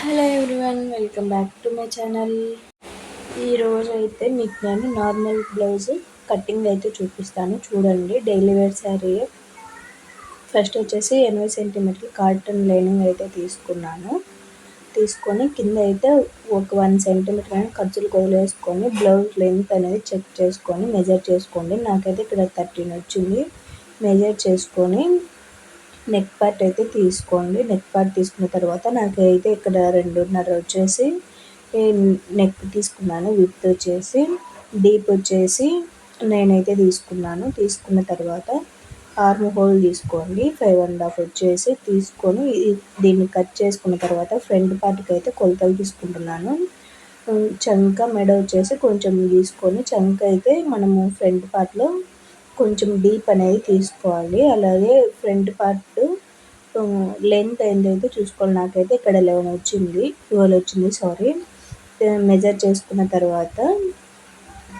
Hello everyone, welcome back to my channel. ఈరోజు అయితే మీకు నేను నార్మల్ బ్లౌజ్ కటింగ్ అయితే చూపిస్తాను. చూడండి, డైలీ వేర్ శారీ. ఫస్ట్ వచ్చేసి 80 సెంటీమీటర్లు కాటన్ లైనింగ్ అయితే తీసుకొని కింద అయితే ఒక 1 సెంటీమీటర్ అని ఖర్చులు వదిలేసుకొని బ్లౌజ్ లెంత్ అనేది చెక్ చేసుకొని మెజర్ చేసుకోండి. నాకైతే ఇక్కడ 13 వచ్చింది. మెజర్ చేసుకొని నెక్ పార్ట్ అయితే తీసుకోండి. నెక్ పార్ట్ తీసుకున్న తర్వాత నాకైతే ఇక్కడ 2.5 వచ్చేసి నెక్ తీసుకున్నాను. విడ్త్ వచ్చేసి డీప్ వచ్చేసి నేనైతే తీసుకున్న తర్వాత ఆర్మ్ హోల్ తీసుకోండి. 5.5 వచ్చేసి తీసుకొని దీన్ని కట్ చేసుకున్న తర్వాత ఫ్రంట్ పార్ట్కి అయితే కొలతలు తీసుకుంటున్నాను. చంక మెడ వచ్చేసి కొంచెం తీసుకొని చంక అయితే మనము ఫ్రంట్ పార్ట్లో కొంచెం డీప్ అనేది తీసుకోవాలి. అలాగే ఫ్రంట్ పార్ట్ లెంత్ ఏంటైతే చూసుకోవాలి. నాకైతే ఇక్కడ 12 వచ్చింది. మెజర్ చేసుకున్న తర్వాత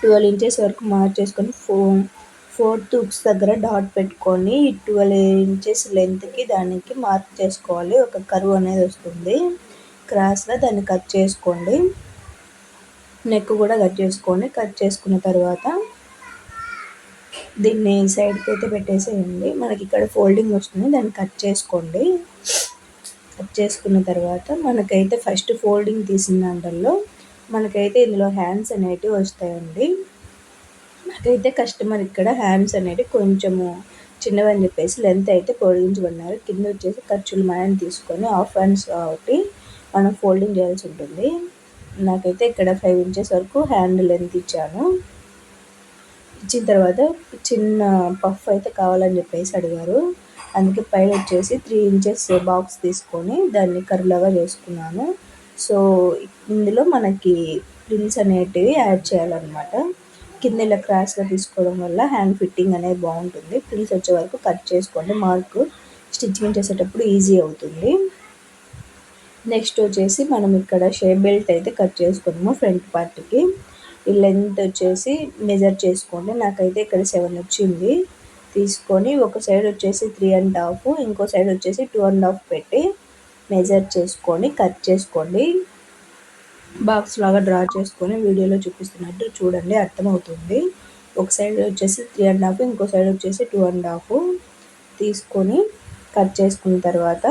12 ఇంచెస్ వరకు మార్క్ చేసుకొని 4th హుక్స్ దగ్గర డాట్ పెట్టుకొని 12 ఇంచెస్ లెంత్కి దానికి మార్క్ చేసుకోవాలి. ఒక కర్వ్ అనేది వస్తుంది క్రాస్గా, దాన్ని కట్ చేసుకోండి. నెక్ కూడా కట్ చేసుకున్న తర్వాత దీన్ని సైడ్కి అయితే పెట్టేసేయండి. మనకి ఇక్కడ ఫోల్డింగ్ వస్తుంది, దాన్ని కట్ చేసుకోండి. కట్ చేసుకున్న తర్వాత మనకైతే ఫస్ట్ ఫోల్డింగ్ తీసిన దాంట్లో మనకైతే ఇందులో హ్యాండ్స్ అనేటివి వస్తాయండి. నాకైతే కస్టమర్ ఇక్కడ హ్యాండ్స్ అనేవి కొంచెము చిన్నవని చెప్పేసి లెంత్ అయితే పొడిగించమన్నారు. కింద వచ్చేసి ఖర్చులు మనం తీసుకొని హాఫ్ హ్యాండ్స్ కాబట్టి మనం ఫోల్డింగ్ చేయాల్సి ఉంటుంది. నాకైతే ఇక్కడ 5 ఇంచెస్ వరకు హ్యాండ్ లెంత్ ఇచ్చాను. ఇచ్చిన తర్వాత చిన్న పఫ్ అయితే కావాలని చెప్పేసి అడిగారు. అందుకే పైన వచ్చేసి 3 ఇంచెస్ బాక్స్ తీసుకొని దాన్ని కర్వ్లాగా చేసుకున్నాను. సో ఇందులో మనకి ప్రిల్స్ అనేటివి యాడ్ చేయాలన్నమాట. కింద ఇలా క్రాస్గా తీసుకోవడం వల్ల హ్యాండ్ ఫిట్టింగ్ అనేది బాగుంటుంది. ప్రిల్స్ వచ్చే వరకు కట్ చేసుకోండి. మార్క్ స్టిచ్చింగ్ చేసేటప్పుడు ఈజీ అవుతుంది. నెక్స్ట్ వచ్చేసి మనం ఇక్కడ షేప్ బెల్ట్ అయితే కట్ చేసుకున్నాము. ఫ్రంట్ పార్ట్కి ఈ లెంత్ వచ్చేసి మెజర్ చేసుకోండి. నాకైతే ఇక్కడ 7 వచ్చింది. తీసుకొని ఒక సైడ్ వచ్చేసి 3.5, ఇంకో సైడ్ వచ్చేసి 2.5 పెట్టి మెజర్ చేసుకొని కట్ చేసుకోండి. బాక్స్ లాగా డ్రా చేసుకొని వీడియోలో చూపిస్తున్నట్టు చూడండి, అర్థమవుతుంది. ఒక సైడ్ వచ్చేసి 3.5, ఇంకో సైడ్ వచ్చేసి 2.5 తీసుకొని కట్ చేసుకున్న తర్వాత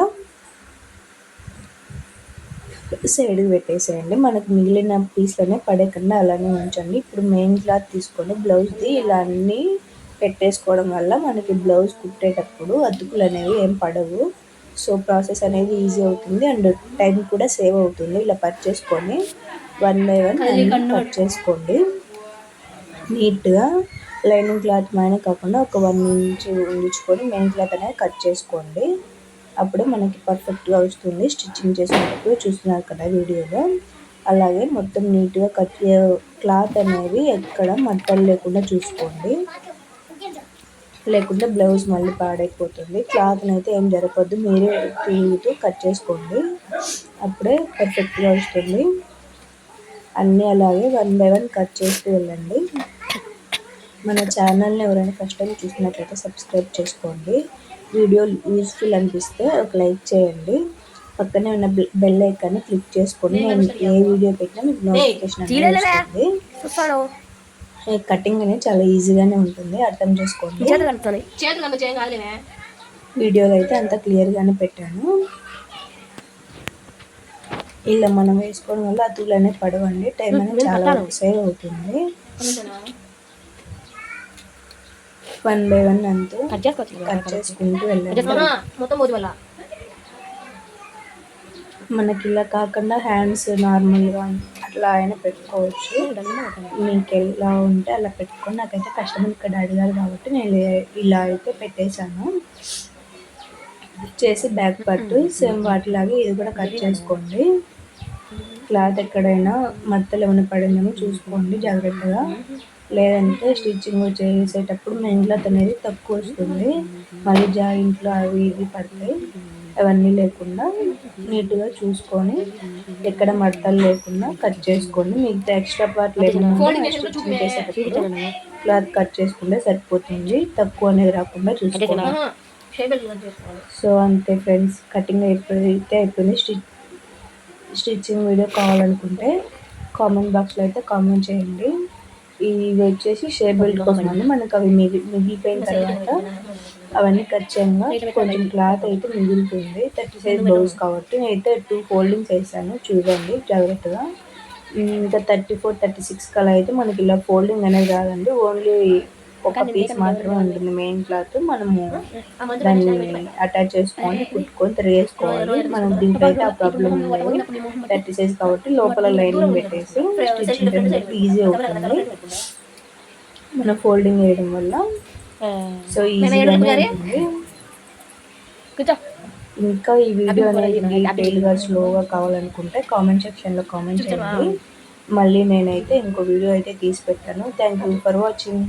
సైడ్కి పెట్టేసేయండి. మనకు మిగిలిన పీస్లోనే పడేయకుండా అలానే ఉంచండి. ఇప్పుడు మెయిన్ క్లాత్ తీసుకొని బ్లౌజ్ది ఇలా అన్నీ పెట్టేసుకోవడం వల్ల మనకి బ్లౌజ్ కుట్టేటప్పుడు అతుకులు అనేవి ఏం పడవు. సో ప్రాసెస్ అనేది ఈజీ అవుతుంది అండ్ టైం కూడా సేవ్ అవుతుంది. ఇలా కట్ చేసుకొని 1 by 1 కట్ చేసుకోండి. నీట్గా లైనింగ్ క్లాత్ పైన కాకుండా ఒక 1 ఇంచ్ ఉంచుకొని మెయిన్ క్లాత్ అనేది కట్ చేసుకోండి. అప్పుడే మనకి పర్ఫెక్ట్గా వస్తుంది. స్టిచ్చింగ్ చేసేటప్పుడు చూస్తున్నారు కదా వీడియోలో. అలాగే మొత్తం నీట్గా క్లాత్ అనేది ఎక్కడ మట్టలు లేకుండా చూసుకోండి, లేకుంటే బ్లౌజ్ మళ్ళీ పాడైపోతుంది. క్లాత్ని అయితే ఏం జరగద్దు, మీరే తిరుగుతూ కట్ చేసుకోండి, అప్పుడే పర్ఫెక్ట్గా వస్తుంది. అన్నీ అలాగే 1 by 1 కట్ చేస్తూ వెళ్ళండి. మన ఛానల్ని ఎవరైనా ఫస్ట్ టైం చూసినట్లయితే సబ్స్క్రైబ్ చేసుకోండి. వీడియో యూస్ఫుల్ అనిపిస్తే ఒక లైక్ చేయండి. పక్కనే ఉన్న బెల్ ఐకాన్ని క్లిక్ చేసుకొని నేను ఏ వీడియో పెట్టినా మీకు నోటిఫికేషన్ అనేది వస్తుంది. కటింగ్ అనేది చాలా ఈజీగానే ఉంటుంది, అర్థం చేసుకోండి. వీడియోలో అయితే అంత క్లియర్గానే పెట్టాను. ఇలా మనం వేసుకోవడం వల్ల అతుకులు అనేవి పడవండి. టైం అనేది చాలా సేవ్ అవుతుంది. 1 by 1 అంతా కట్ చేసుకుంటూ వెళ్ళండి. మనకి ఇలా కాకుండా హ్యాండ్స్ నార్మల్గా అట్లా అయినా పెట్టుకోవచ్చు. మీకు ఎలా ఉంటే అలా పెట్టుకొని, నాకైతే కస్టమర్ ఇక్కడ అడిగారు కాబట్టి నేను ఇలా అయితే పెట్టేశాను. చేసి బ్యాక్ పార్ట్ సేమ్ వాటిలాగే ఇది కూడా కట్ చేసుకోండి. క్లాత్ ఎక్కడైనా మత్తలు ఏమైనా పడిందేమో చూసుకోండి జాగ్రత్తగా, లేదంటే స్టిచ్చింగ్ చేసేటప్పుడు మెయిన్ క్లాత్ అనేది తక్కువ వస్తుంది. మళ్ళీ జాయింట్లు అవి ఇవి పడతాయి. అవన్నీ లేకుండా నీట్గా చూసుకొని ఎక్కడ మడతలు లేకుండా కట్ చేసుకోండి. మిగతా ఎక్స్ట్రా పార్ట్ లేకుండా స్టిచ్చింగ్ చేసేటప్పుడు క్లాత్ కట్ చేసుకుంటే సరిపోతుంది. తక్కువ అనేది రాకుండా చూసుకోండి. సో అంతే ఫ్రెండ్స్, కటింగ్ అయిపోయింది. స్టిచ్చింగ్ వీడియో కావాలనుకుంటే కామెంట్ బాక్స్లో అయితే కామెంట్ చేయండి. ఇవి వచ్చేసి షేప్ బెల్ట్ కోసం అండి. మనకు అవి మిగిలిపోయిన తర్వాత అవన్నీ కట్ చేయంగా కొంచెం క్లాత్ అయితే మిగులుతుంది. 30 సైజ్ బ్లౌజ్ కాబట్టి నేనైతే 2 ఫోల్డింగ్స్ వేసాను, చూడండి జాగ్రత్తగా. ఇంకా 34, 36 అలా అయితే మనకి ఇలా ఫోల్డింగ్ అనేది రాదండి. ఓన్లీ ఒక పీస్ మాత్రమే ఉంటుంది మెయిన్ క్లాత్. మనము దాన్ని అటాచ్ చేసుకొని కుట్టుకొని తిరిగేసుకోవాలి. మనం దీంట్లో అయితే ఆ ప్రాబ్లం ఉండదు. 30 సైజ్ కాబట్టి లోపల లైనింగ్ పెట్టేసి స్టిచ్చింగ్ అనేది ఈజీ అవుతుంది మనం ఫోల్డింగ్ వేయడం వల్ల. సో ఈజీగానే ఉంటుంది. ఇంకా ఈ వీడియో అనేది డీటెయిల్గా స్లోగా కావాలనుకుంటే కామెంట్ సెక్షన్లో కామెంట్ చేయండి. మళ్ళీ నేనైతే ఇంకో వీడియో అయితే తీసి పెట్టాను. Thank you for watching.